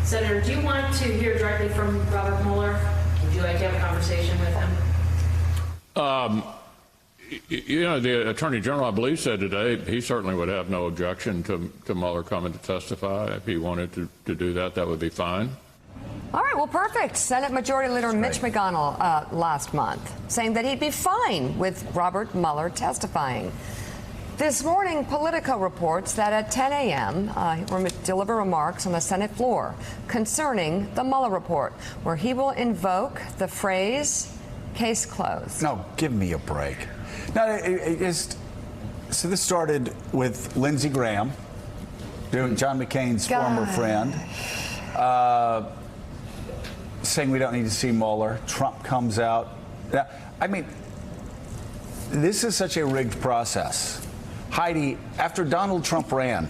Senator, do you want to hear directly from Robert Mueller? Would you like to have a conversation with him? The Attorney General, I believe, said today he certainly would have no objection to Mueller coming to testify. If he wanted to do that, that would be fine. All right, well, perfect. Senate Majority Leader Mitch McConnell last month saying that he'd be fine with Robert Mueller testifying. This morning, Politico reports that at 10 a.m., he will deliver remarks on the Senate floor concerning the Mueller report, where he will invoke the phrase, case closed. No, give me a break. No, so this started with Lindsey Graham, John McCain's former friend, saying we don't need to see Mueller. Trump comes out. I mean, this is such a rigged process. Heidi, after Donald Trump ran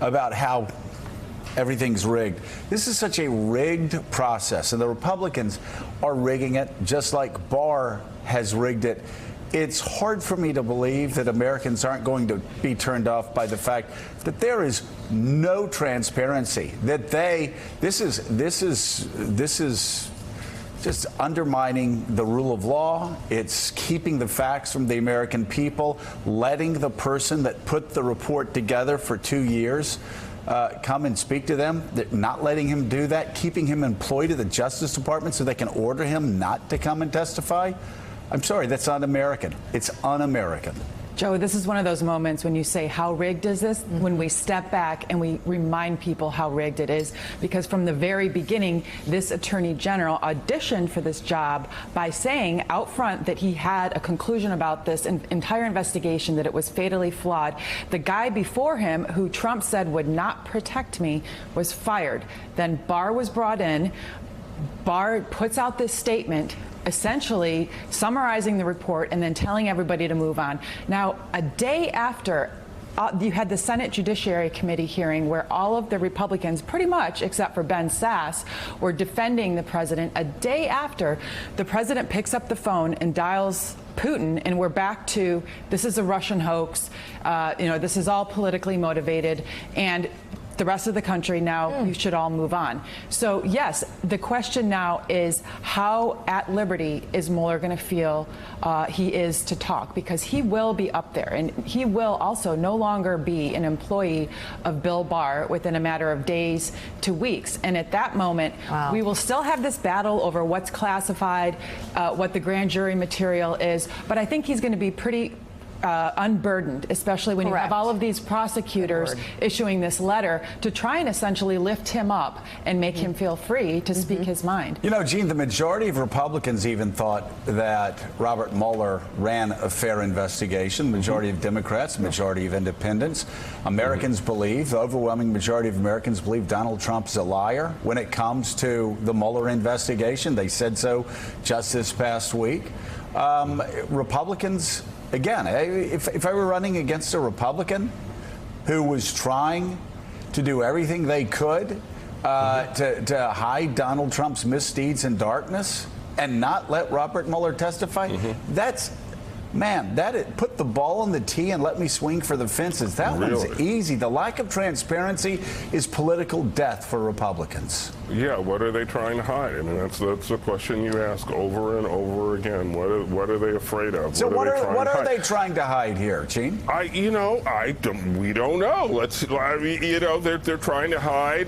about how everything's rigged, this is such a rigged process, and the Republicans are rigging it just like Barr has rigged it. It's hard for me to believe that Americans aren't going to be turned off by the fact that there is no transparency, that this is just undermining the rule of law. It's keeping the facts from the American people, letting the person that put the report together for 2 years come and speak to them, not letting him do that, keeping him employed at the Justice Department so they can order him not to come and testify. I'm sorry, that's un-American. It's un-American. Joe, this is one of those moments when you say, how rigged is this? When we step back and we remind people how rigged it is, because from the very beginning, this Attorney General auditioned for this job by saying out front that he had a conclusion about this entire investigation, that it was fatally flawed. The guy before him, who Trump said would not protect me, was fired. Then Barr was brought in. Barr puts out this statement, essentially summarizing the report and then telling everybody to move on. Now, a day after, you had the Senate Judiciary Committee hearing where all of the Republicans, pretty much except for Ben Sasse, were defending the president. A day after, the president picks up the phone and dials Putin, and we're back to this is a Russian hoax. This is all politically motivated, and the rest of the country now, you should all move on. So, yes, the question now is how at liberty is Mueller going to feel he is to talk? Because he will be up there, and he will also no longer be an employee of Bill Barr within a matter of days to weeks. And at that moment, we will still have this battle over what's classified, what the grand jury material is. But I think he's going to be pretty unburdened, especially when you have all of these prosecutors issuing this letter to try and essentially lift him up and make him feel free to speak his mind. You know, Gene, the majority of Republicans even thought that Robert Mueller ran a fair investigation. The majority of Democrats, the majority of independents. Americans believe, the overwhelming majority of Americans believe Donald Trump's a liar when it comes to the Mueller investigation. They said so just this past week. Republicans, again, if I were running against a Republican who was trying to do everything they could to hide Donald Trump's misdeeds in darkness and not let Robert Mueller testify, put the ball on the tee and let me swing for the fences. That one's easy. The lack of transparency is political death for Republicans. Yeah, what are they trying to hide? I mean, that's the question you ask over and over again. What are they afraid of? So what are they trying to hide here, Gene? We don't know. They're trying to hide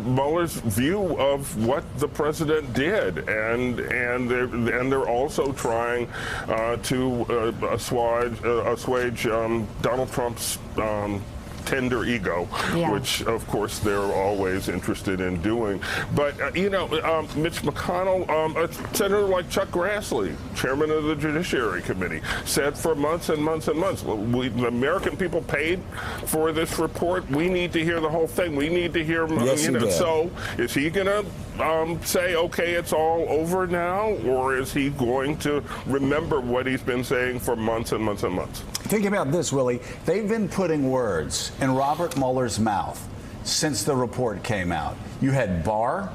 Mueller's view of what the president did, and they're also trying to assuage Donald Trump's tender ego, which of course they're always interested in doing. But Mitch McConnell, a senator like Chuck Grassley, chairman of the Judiciary Committee, said for months and months and months, the American people paid for this report. We need to hear the whole thing. We need to hear. So is he going to say, okay, it's all over now, or is he going to remember what he's been saying for months and months and months? Think about this, Willie. They've been putting words in Robert Mueller's mouth since the report came out. You had Barr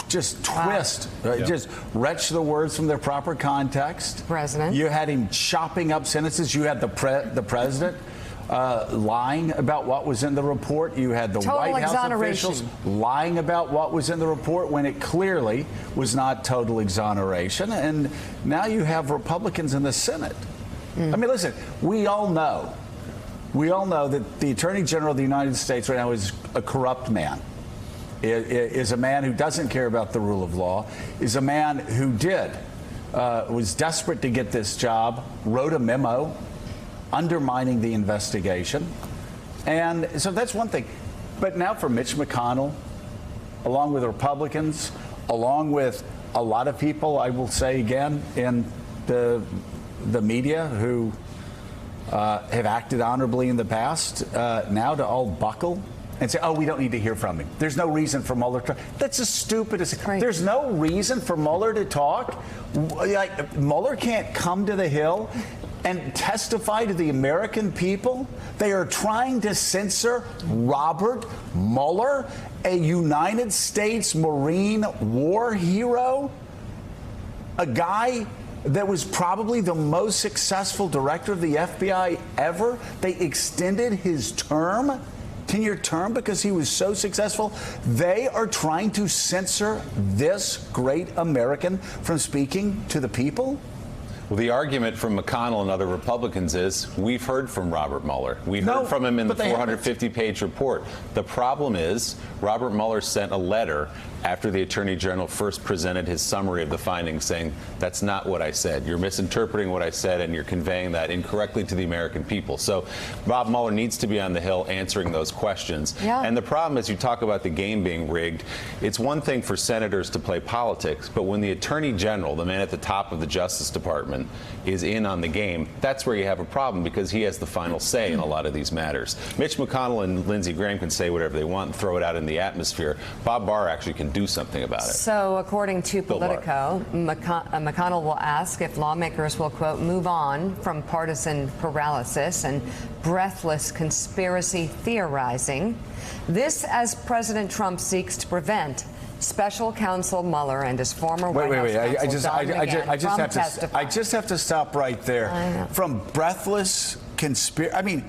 just twist, just wrench the words from their proper context. President. You had him chopping up sentences. You had the president lying about what was in the report. You had the Total White House exoneration. officials lying about what was in the report when it clearly was not total exoneration. And now you have Republicans in the Senate. I mean, listen, we all know that the Attorney General of the United States right now is a corrupt man. Is a man who doesn't care about the rule of law, is a man who was desperate to get this job, wrote a memo undermining the investigation. And so that's one thing. But now for Mitch McConnell, along with Republicans, along with a lot of people, I will say again, in the media who have acted honorably in the past, now to all buckle and say, oh, we don't need to hear from him. There's no reason for Mueller to. That's the stupidest. There's no reason for Mueller to talk. Like, Mueller can't come to the Hill and testify to the American people. They are trying to censor Robert Mueller, a United States Marine war hero, a guy that was probably the most successful director of the FBI ever. They extended his term, 10-year term, because he was so successful. They are trying to censor this great American from speaking to the people. Well, the argument from McConnell and other Republicans is we've heard from Robert Mueller. We heard from him in the 450-page report. The problem is Robert Mueller sent a letter after the Attorney General first presented his summary of the findings saying, that's not what I said. You're misinterpreting what I said, and you're conveying that incorrectly to the American people. So Bob Mueller needs to be on the Hill answering those questions. Yeah. And the problem is, you talk about the game being rigged. It's one thing for senators to play politics, but when the Attorney General, the man at the top of the Justice Department, is in on the game, that's where you have a problem, because he has the final say in a lot of these matters. Mitch McConnell and Lindsey Graham can say whatever they want and throw it out in the atmosphere. Bob Barr actually can do something about it. So, according to Politico, McConnell will ask if lawmakers will, quote, move on from partisan paralysis and breathless conspiracy theorizing. This as President Trump seeks to prevent Special Counsel Mueller and his former White House counsel I just have to stop right there. From breathless conspiracy. I mean,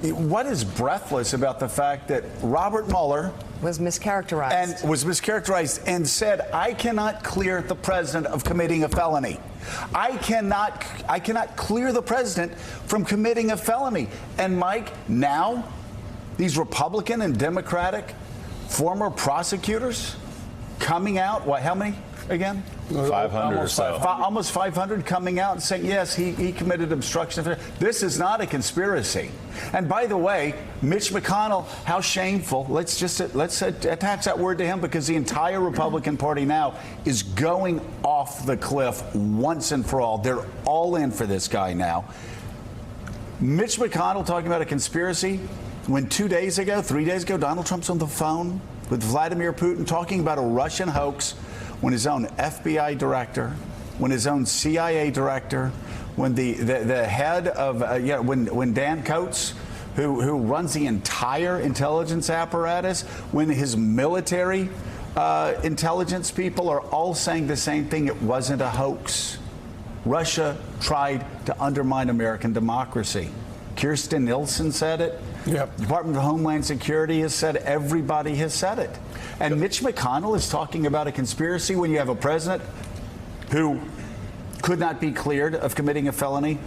what is breathless about the fact that Robert Mueller was mischaracterized and said, I cannot clear the president of committing a felony. I cannot clear the president from committing a felony. And Mike, now these Republican and Democratic former prosecutors coming out, how many again? 500 or so. Almost 500 coming out and saying, yes, he committed obstruction. This is not a conspiracy. And by the way, Mitch McConnell, how shameful. Let's attach that word to him, because the entire Republican Party now is going off the cliff once and for all. They're all in for this guy now. Mitch McConnell talking about a conspiracy when 3 days ago, Donald Trump's on the phone with Vladimir Putin talking about a Russian hoax, when his own FBI director, when his own CIA director, when the head of, when Dan Coates, who runs the entire intelligence apparatus, when his military intelligence people are all saying the same thing, it wasn't a hoax. Russia tried to undermine American democracy. Kirstjen Nielsen said it. Yep. Department of Homeland Security has said it. Everybody has said it. And Mitch McConnell is talking about a conspiracy when you have a president who could not be cleared of committing a felony.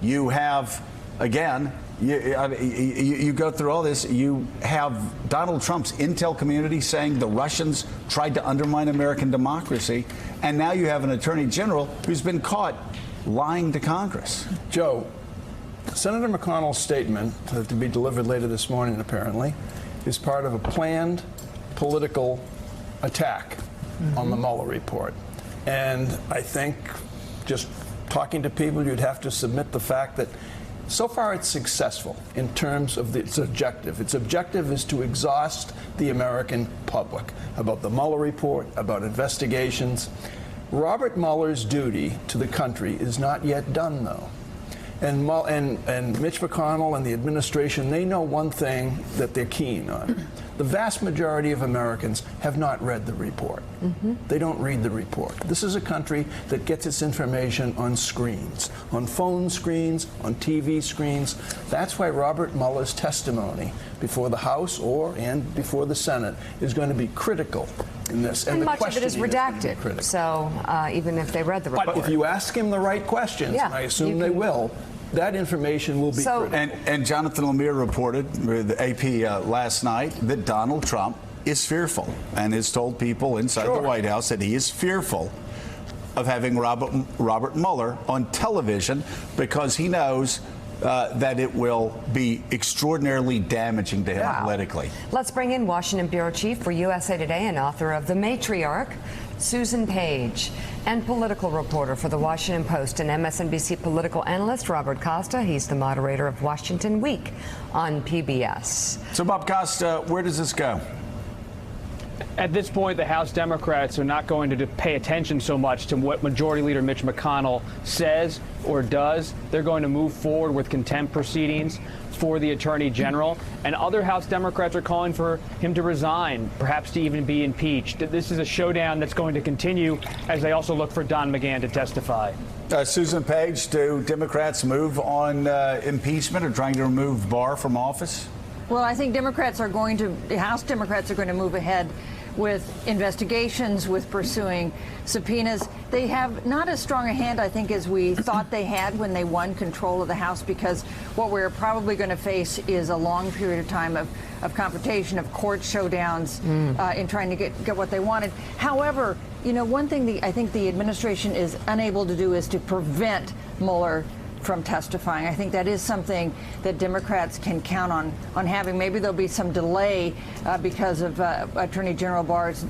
You have, again, you go through all this, you have Donald Trump's intel community saying the Russians tried to undermine American democracy, and now you have an attorney general who's been caught lying to Congress. Joe, Senator McConnell's statement, to be delivered later this morning apparently, is part of a planned political attack on the Mueller report. And I think, just talking to people, you'd have to submit the fact that so far it's successful in terms of its objective. Its objective is to exhaust the American public about the Mueller report, about investigations. Robert Mueller's duty to the country is not yet done, though. And Mitch McConnell and the administration, they know one thing that they're keen on. The vast majority of Americans have not read the report. They don't read the report. This is a country that gets its information on screens, on phone screens, on TV screens. That's why Robert Mueller's testimony before the House and before the Senate is going to be critical in this. And the much of it is questioning gonna be redacted. critical. So even if they read the report. But if you ask him the right questions, Yeah, and I assume you they can- will, that information will be So- critical. And Jonathan Lemire reported with the AP last night that Donald Trump is fearful and has told people inside the White House that he is fearful of having Robert Mueller on television because he knows that it will be extraordinarily damaging to him politically. Let's bring in Washington Bureau Chief for USA Today and author of The Matriarch, Susan Page, and political reporter for The Washington Post and MSNBC political analyst Robert Costa. He's the moderator of Washington Week on PBS. So, Bob Costa, where does this go? At this point, the House Democrats are not going to pay attention so much to what Majority Leader Mitch McConnell says or does. They're going to move forward with contempt proceedings for the Attorney General. And other House Democrats are calling for him to resign, perhaps to even be impeached. This is a showdown that's going to continue as they also look for Don McGahn to testify. Susan Page, do Democrats move on impeachment or trying to remove Barr from office? Well, I think House Democrats are going to move ahead with investigations, with pursuing subpoenas. They have not as strong a hand, I think, as we thought they had when they won control of the House, because what we're probably going to face is a long period of time of confrontation, of court showdowns in trying to get what they wanted. However, one thing I think the administration is unable to do is to prevent Mueller from testifying. I think that is something that Democrats can count on having. Maybe there'll be some delay because of Attorney General Barr's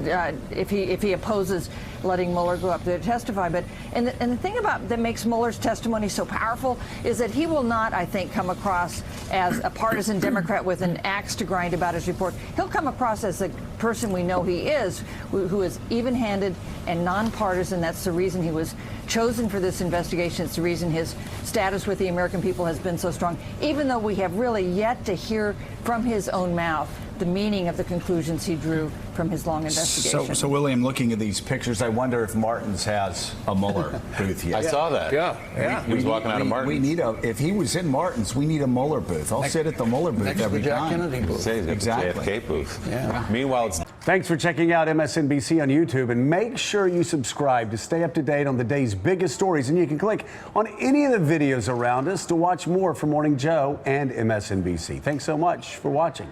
if he opposes letting Mueller go up there to testify. But and the thing that makes Mueller's testimony so powerful is that he will not, I think, come across as a partisan Democrat with an axe to grind about his report. He'll come across as the person we know he is, who is even-handed and nonpartisan. That's the reason he was chosen for this investigation. It's the reason his status with the American people has been so strong, even though we have really yet to hear from his own mouth the meaning of the conclusions he drew from his long investigation. So William, looking at these pictures, I wonder if Martin's has a Mueller booth yet. I saw that. Yeah. He was walking out of Martin's. We need if he was in Martin's, we need a Mueller booth. I'll sit at the Mueller booth Next to every the Jack time. Kennedy booth. Say he's got Exactly. the JFK booth. Yeah. Meanwhile, it's Thanks for checking out MSNBC on YouTube, and make sure you subscribe to stay up to date on the day's biggest stories. And you can click on any of the videos around us to watch more from Morning Joe and MSNBC. Thanks so much for watching.